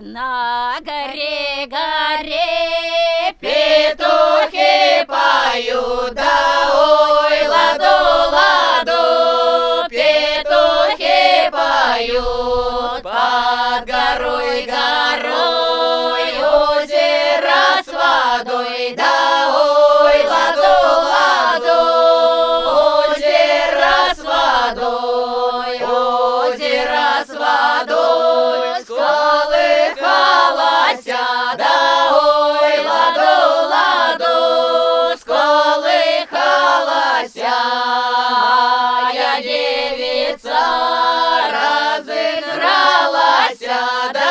На горе, горе Петухи поют, да ой, ладу, ладу, петухи поют. Под горой, горой, озеро с водой, да ой, ладу, ладу, озеро с водой, озеро с водой, сколыхалася, да ой, ладу, ладу, сколыхалася, я девица разыгралася, да